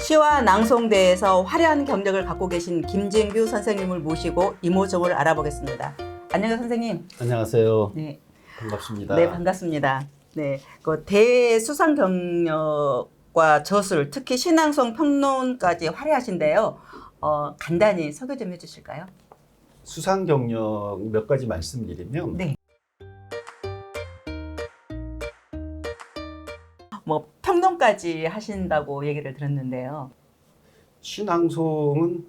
시와 낭송대에서 화려한 경력을 갖고 계신 김진규 선생님을 모시고 이모저모를 알아보겠습니다. 안녕하세요, 선생님. 안녕하세요. 네, 반갑습니다. 네 반갑습니다. 네, 그 대수상 경력과 저술, 특히 신앙송 평론까지 화려하신데요. 간단히 소개 좀 해주실까요? 수상 경력 몇 가지 말씀드리면 네. 뭐 평론까지 하신다고 얘기를 들었는데요. 신앙송은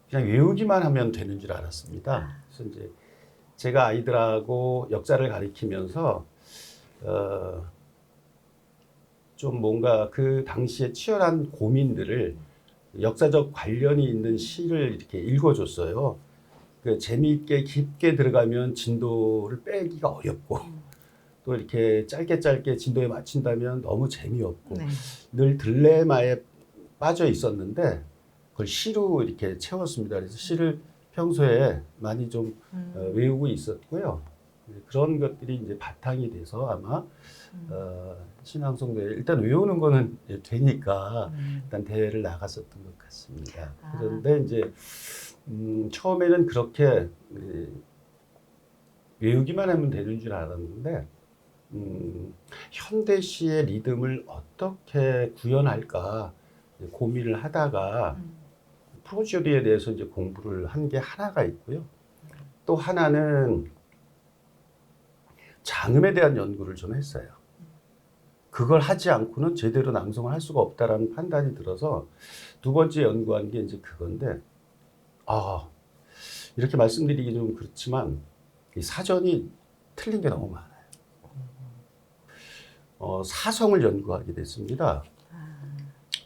그냥 외우기만 하면 되는 줄 알았습니다. 그래서 이제 제가 아이들하고 역사를 가리키면서 좀 뭔가 그 당시에 치열한 고민들을 역사적 관련이 있는 시를 이렇게 읽어줬어요. 그 재미있게 깊게 들어가면 진도를 빼기가 어렵고 또 이렇게 짧게 진도에 맞춘다면 너무 재미없고 네. 늘 딜레마에 빠져 있었는데 그걸 시로 이렇게 채웠습니다. 그래서 시를 평소에 많이 좀 외우고 있었고요. 그런 것들이 이제 바탕이 돼서 아마 신앙송대 일단 외우는 거는 되니까 일단 대회를 나갔었던 것 같습니다. 그런데 이제 처음에는 그렇게 외우기만 하면 되는 줄 알았는데 현대시의 리듬을 어떻게 구현할까 고민을 하다가 프로지오리에 대해서 이제 공부를 한 게 하나가 있고요. 또 하나는 장음에 대한 연구를 좀 했어요. 그걸 하지 않고는 제대로 낭송을 할 수가 없다라는 판단이 들어서 두 번째 연구한 게 이제 그건데, 이렇게 말씀드리기 좀 그렇지만 이 사전이 틀린 게 너무 많아요. 사성을 연구하게 됐습니다.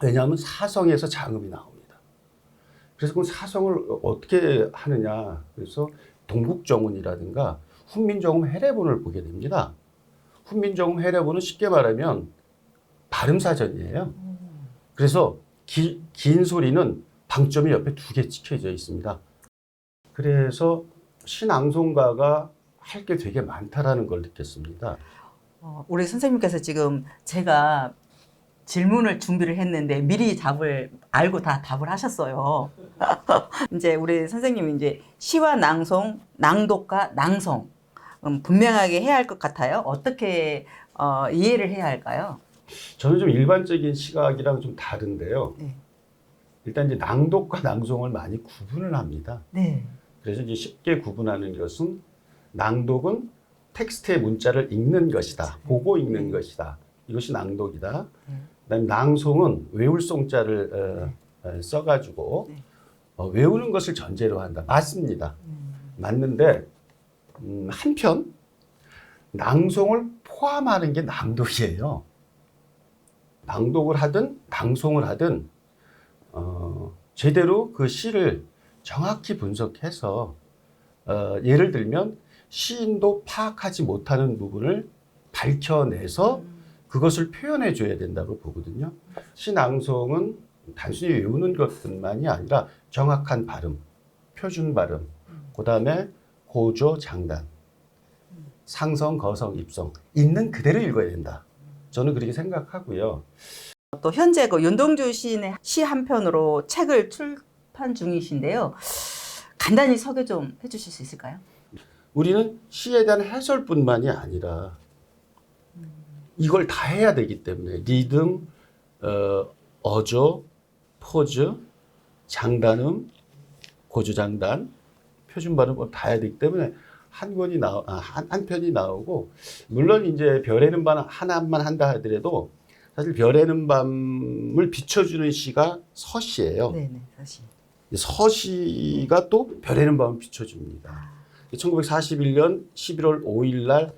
왜냐하면 사성에서 장음이 나옵니다. 그래서 그 사성을 어떻게 하느냐. 그래서 동국정운이라든가 훈민정음 해례본을 보게 됩니다. 훈민정음 해례본은 쉽게 말하면 발음사전이에요. 그래서 긴 소리는 방점이 옆에 2개 찍혀져 있습니다. 그래서 신앙송가가 할 게 되게 많다라는 걸 느꼈습니다. 우리 선생님께서 지금 제가 질문을 준비를 했는데 미리 알고 다 답을 하셨어요. 이제 우리 선생님이 이제 시와 낭송, 낭독과 낭송 분명하게 해야 할 것 같아요. 어떻게 이해를 해야 할까요? 저는 좀 일반적인 시각이랑 좀 다른데요. 네. 일단 이제 낭독과 낭송을 많이 구분을 합니다. 네. 그래서 이제 쉽게 구분하는 것은 낭독은 텍스트의 문자를 읽는 것이다. 보고 읽는 것이다. 이것이 낭독이다. 그다음에 낭송은 외울 송자를 써가지고 외우는 것을 전제로 한다. 맞습니다. 맞는데 한편 낭송을 포함하는 게 낭독이에요. 낭독을 하든 낭송을 하든 제대로 그 시를 정확히 분석해서 예를 들면 시인도 파악하지 못하는 부분을 밝혀내서 그것을 표현해 줘야 된다고 보거든요. 시낭송은 단순히 외우는 것뿐만이 아니라 정확한 발음, 표준 발음, 그 다음에 고조, 장단, 상성, 거성, 입성 있는 그대로 읽어야 된다. 저는 그렇게 생각하고요. 또 현재 그 윤동주 시인의 시 한 편으로 책을 출판 중이신데요. 간단히 소개 좀 해주실 수 있을까요? 우리는 시에 대한 해설뿐만이 아니라 이걸 다 해야 되기 때문에 리듬, 어조, 포즈, 장단음, 고조장단, 표준발음 다 해야 되기 때문에 한 편이 나오고 물론 이제 별에는 밤 하나만 한다 하더라도 사실 별에는 밤을 비춰주는 시가 서시예요. 네네, 사실. 서시가 또 별에는 밤을 비춰줍니다. 1941년 11월 5일 날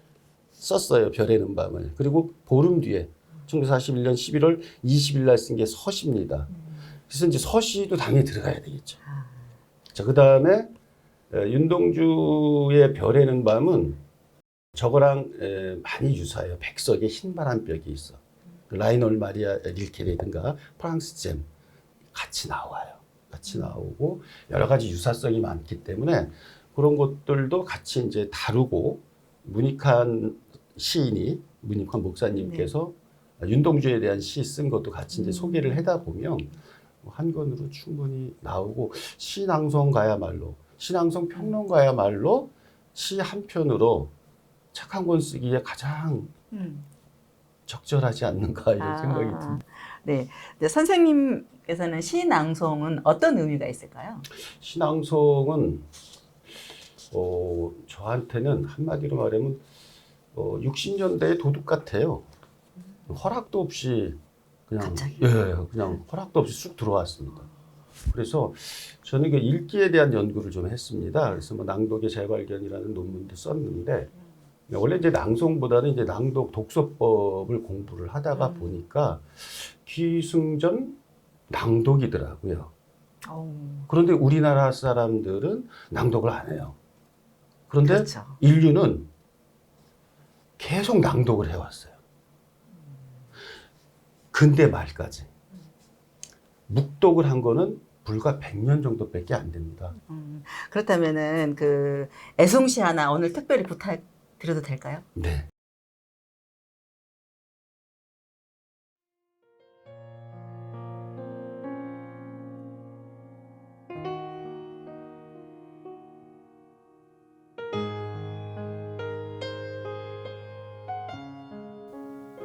썼어요. 별에는 밤을. 그리고 보름 뒤에 1941년 11월 20일 날 쓴 게 서시입니다. 그래서 이제 서시도 당연히 들어가야 되겠죠. 자, 그다음에 윤동주의 별에는 밤은 저거랑 많이 유사해요. 백석의 흰 바람벽이 있어. 라이놀 마리아 릴케라든가 프랑스 잼 같이 나와요. 같이 나오고 여러 가지 유사성이 많기 때문에 그런 것들도 같이 이제 다루고 문익환 시인이 문익환 목사님께서 윤동주에 대한 시 쓴 것도 같이 이제 소개를 하다 보면 한 권으로 충분히 나오고 시낭송가야말로 신앙송 평론가야말로 시 한 편으로 책 한 권 쓰기에 가장 적절하지 않는가 이런 생각이 듭니다. 네. 네, 선생님께서는 시낭송은 어떤 의미가 있을까요? 시낭송은 저한테는 한마디로 말하면 60년대의 도둑 같아요. 허락도 없이 그냥 갑자기? 그냥 허락도 없이 쑥 들어왔습니다. 그래서 저는 그 읽기에 대한 연구를 좀 했습니다. 그래서 뭐 낭독의 재발견이라는 논문도 썼는데 원래 이제 낭송보다는 이제 낭독 독서법을 공부를 하다가 보니까 기승전 낭독이더라고요. 그런데 우리나라 사람들은 낭독을 안 해요. 그런데 그렇죠. 인류는 계속 낭독을 해왔어요. 근대 말까지. 묵독을 한 거는 불과 100년 정도밖에 안 됩니다. 그렇다면은 그 애송시 하나 오늘 특별히 부탁드려도 될까요? 네.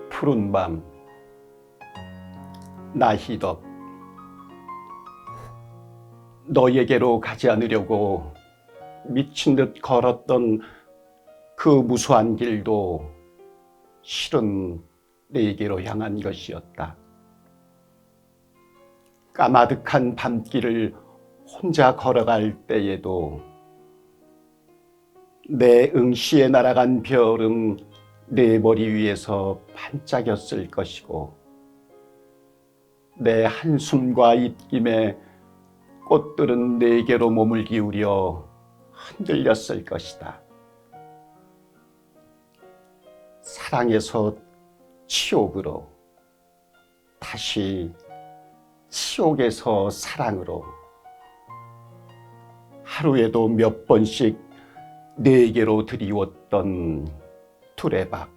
푸른 밤 나희덕 너에게로 가지 않으려고 미친 듯 걸었던 그 무수한 길도 실은 내게로 향한 것이었다. 까마득한 밤길을 혼자 걸어갈 때에도 내 응시에 날아간 별은 내 머리 위에서 반짝였을 것이고 내 한숨과 입김에 꽃들은 내게로 몸을 기울여 흔들렸을 것이다. 사랑에서 치욕으로, 다시 치욕에서 사랑으로 하루에도 몇 번씩 내게로 드리웠던 두레박.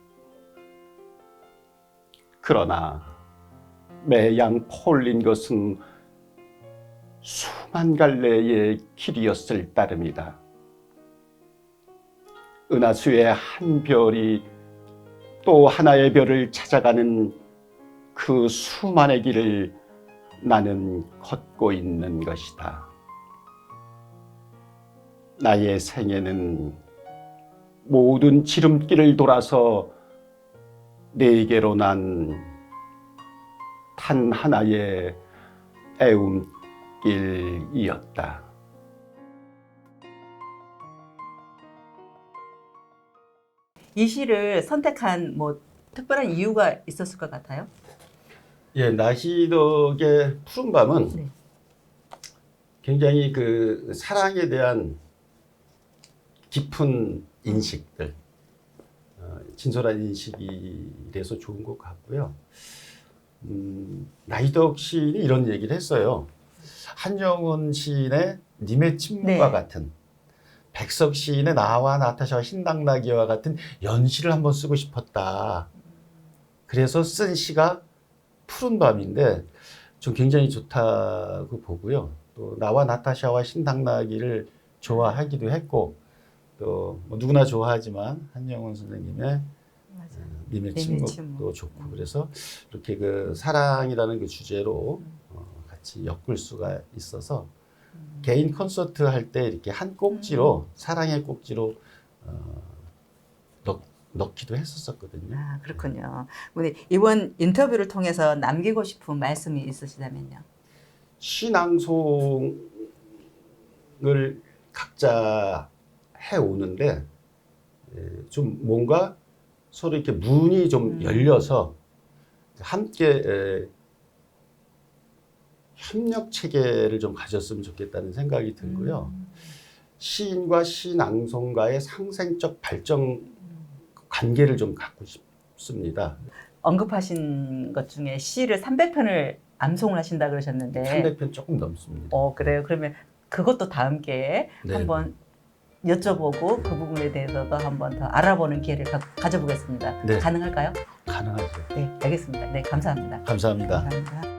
그러나 매양 퍼올린 것은 수만 갈래의 길이었을 따름이다. 은하수의 한 별이 또 하나의 별을 찾아가는 그 수만의 길을 나는 걷고 있는 것이다. 나의 생애는 모든 지름길을 돌아서 내게로 난 단 하나의 애움길이었다. 이 시를 선택한 뭐 특별한 이유가 있었을 것 같아요? 예, 나희덕의 푸른 밤은 네. 굉장히 그 사랑에 대한 깊은 인식들, 진솔한 인식이라서 좋은 것 같고요. 나희덕 시인이 이런 얘기를 했어요. 한정훈 시인의 님의 침묵과 네. 같은, 백석 시인의 나와 나타샤와 흰당나귀와 같은 연시를 한번 쓰고 싶었다. 그래서 쓴 시가 푸른 밤인데 좀 굉장히 좋다고 보고요. 또 나와 나타샤와 흰당나귀를 좋아하기도 했고 또 뭐 누구나 좋아하지만 한정훈 선생님의 님의 침묵도 좋고 그래서 이렇게 그 사랑이라는 그 주제로 같이 엮을 수가 있어서 개인 콘서트 할 때 이렇게 한 꼭지로 사랑의 꼭지로 넣기도 했었거든요. 아, 그렇군요. 우리 이번 인터뷰를 통해서 남기고 싶은 말씀이 있으시다면요. 시낭송을 각자 해오는데 좀 뭔가 서로 이렇게 문이 좀 열려서 함께 협력 체계를 좀 가졌으면 좋겠다는 생각이 들고요. 시인과 시낭송가의 상생적 발전 관계를 좀 갖고 싶습니다. 언급하신 것 중에 시를 300편을 암송을 하신다 그러셨는데 300편 조금 넘습니다. 그래요. 그러면 그것도 다음 기회에 네. 한번 여쭤보고 그 부분에 대해서도 한번 더 알아보는 기회를 가져보겠습니다. 네. 가능할까요? 가능하죠. 네, 알겠습니다. 네, 감사합니다. 감사합니다. 감사합니다.